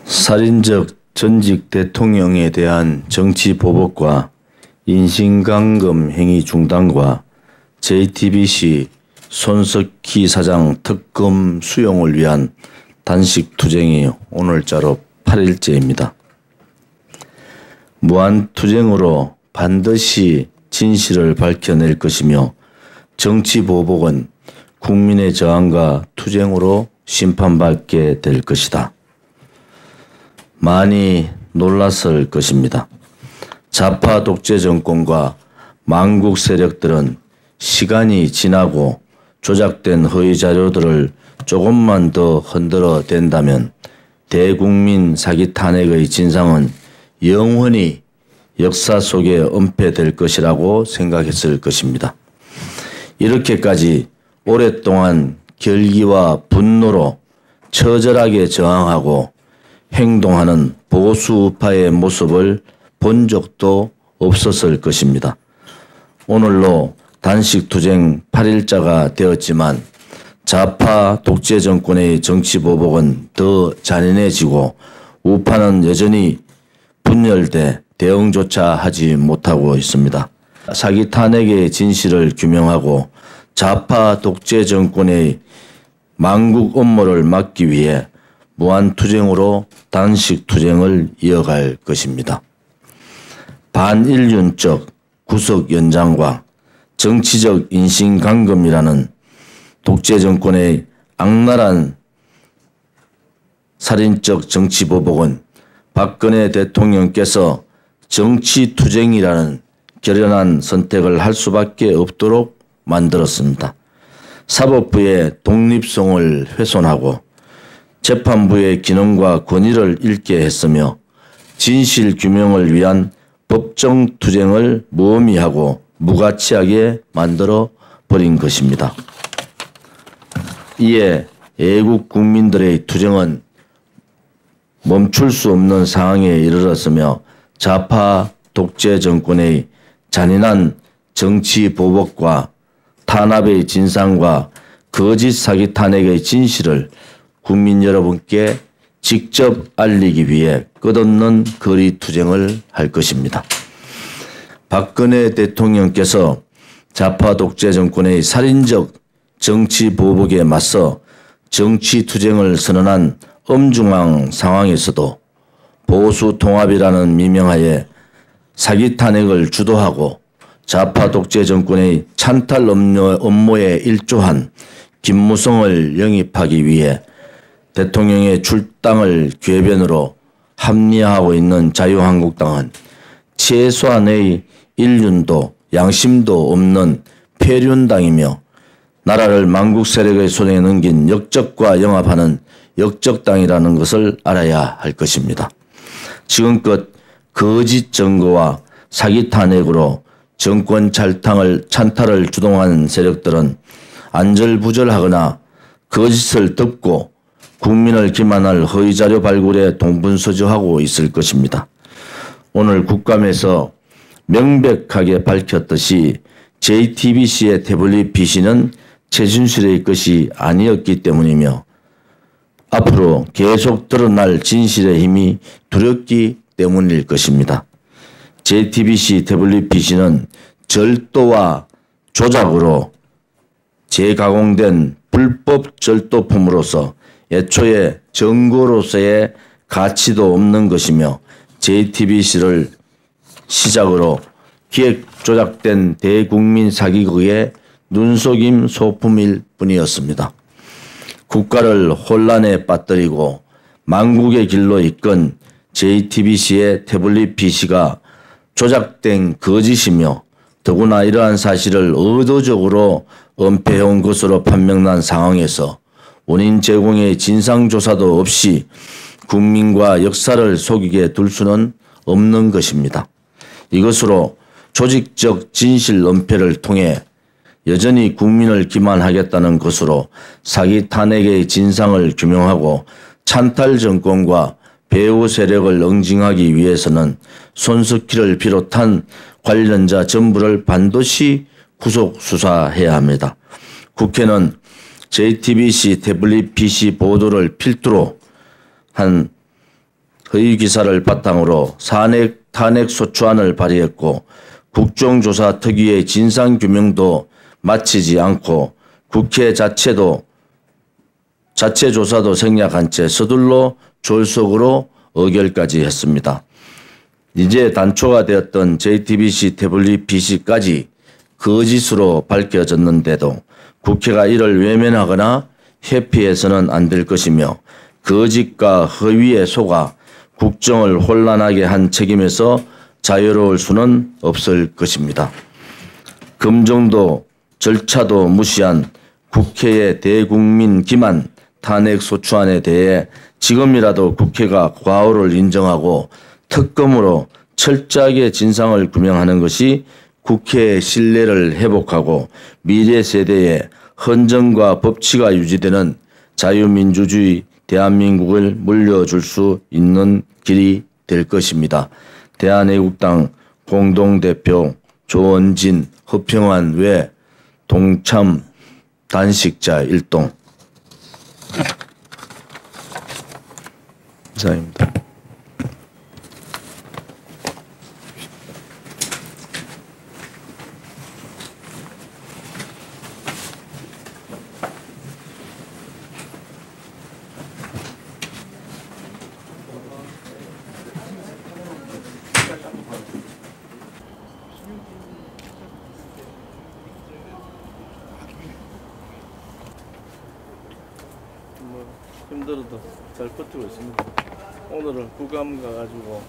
살인적 전직 대통령에 대한 정치 보복과 인신감금 행위 중단과 JTBC 손석희 사장 특검 수용을 위한 단식 투쟁이 오늘자로 8일째입니다. 무한투쟁으로 반드시 진실을 밝혀낼 것이며 정치 보복은 국민의 저항과 투쟁으로 심판받게 될 것이다. 많이 놀랐을 것입니다. 좌파 독재 정권과 망국 세력들은 시간이 지나고 조작된 허위 자료들을 조금만 더 흔들어 댄다면 대국민 사기 탄핵의 진상은 영원히 역사 속에 은폐될 것이라고 생각했을 것입니다. 이렇게까지 오랫동안 결기와 분노로 처절하게 저항하고 행동하는 보수우파의 모습을 본 적도 없었을 것입니다. 오늘로 단식투쟁 8일자가 되었지만 좌파 독재 정권의 정치보복은 더 잔인해지고 우파는 여전히 분열돼 대응조차 하지 못하고 있습니다. 사기 탄핵의 진실을 규명하고 좌파 독재 정권의 망국 음모를 막기 위해 무한투쟁으로 단식투쟁을 이어갈 것입니다. 반인륜적 구속 연장과 정치적 인신감금이라는 독재 정권의 악랄한 살인적 정치보복은 박근혜 대통령께서 정치투쟁이라는 결연한 선택을 할 수밖에 없도록 만들었습니다. 사법부의 독립성을 훼손하고 재판부의 기능과 권위를 잃게 했으며 진실 규명을 위한 법정 투쟁을 무의미하고 무가치하게 만들어 버린 것입니다. 이에 애국 국민들의 투쟁은 멈출 수 없는 상황에 이르렀으며 좌파 독재 정권의 잔인한 정치 보복과 탄압의 진상과 거짓 사기 탄핵의 진실을 국민 여러분께 직접 알리기 위해 끝없는 거리 투쟁을 할 것입니다. 박근혜 대통령께서 좌파 독재 정권의 살인적 정치 보복에 맞서 정치 투쟁을 선언한 엄중한 상황에서도 보수 통합이라는 미명하에 사기 탄핵을 주도하고 좌파 독재 정권의 찬탈 업무에 일조한 김무성을 영입하기 위해 대통령의 출당을 궤변으로 합리화하고 있는 자유한국당은 최소한의 인륜도 양심도 없는 폐륜당이며 나라를 망국 세력의 손에 넘긴 역적과 영합하는 역적당이라는 것을 알아야 할 것입니다. 지금껏 거짓 증거와 사기 탄핵으로 정권 찬탈을 주동한 세력들은 안절부절하거나 거짓을 덮고 국민을 기만할 허위자료 발굴에 동분서주하고 있을 것입니다. 오늘 국감에서 명백하게 밝혔듯이 JTBC의 태블릿 PC는 최순실의 것이 아니었기 때문이며 앞으로 계속 드러날 진실의 힘이 두렵기 때문일 것입니다. JTBC 태블릿 PC는 절도와 조작으로 재가공된 불법 절도품으로서 애초에 증거로서의 가치도 없는 것이며 JTBC를 시작으로 기획 조작된 대국민 사기극의 눈속임 소품일 뿐이었습니다. 국가를 혼란에 빠뜨리고 망국의 길로 이끈 JTBC의 태블릿 PC가 조작된 거짓이며 더구나 이러한 사실을 의도적으로 은폐해온 것으로 판명난 상황에서 원인 제공의 진상조사도 없이 국민과 역사를 속이게 둘 수는 없는 것입니다. 이것으로 조직적 진실 은폐를 통해 여전히 국민을 기만하겠다는 것으로 사기 탄핵의 진상을 규명하고 찬탈 정권과 배후 세력을 응징하기 위해서는 손석희를 비롯한 관련자 전부를 반드시 구속 수사해야 합니다. 국회는 JTBC 태블릿 PC 보도를 필두로 한 허위 기사를 바탕으로 탄핵 소추안을 발의했고 국정조사 특위의 진상규명도 마치지 않고 국회 자체 조사도 생략한 채 서둘러 졸속으로 의결까지 했습니다. 이제 단초가 되었던 JTBC 태블릿 PC까지 거짓으로 밝혀졌는데도 국회가 이를 외면하거나 회피해서는 안 될 것이며 거짓과 허위에 속아 국정을 혼란하게 한 책임에서 자유로울 수는 없을 것입니다. 금정도 절차도 무시한 국회의 대국민 기만 탄핵소추안에 대해 지금이라도 국회가 과오를 인정하고 특검으로 철저하게 진상을 규명하는 것이 국회의 신뢰를 회복하고 미래 세대의 헌정과 법치가 유지되는 자유민주주의 대한민국을 물려줄 수 있는 길이 될 것입니다. 대한애국당 공동대표 조원진, 허평환 외 동참 단식자 일동. 이상입니다. 힘들어도 잘 버티고 있습니다. 오늘은 국감 가가지고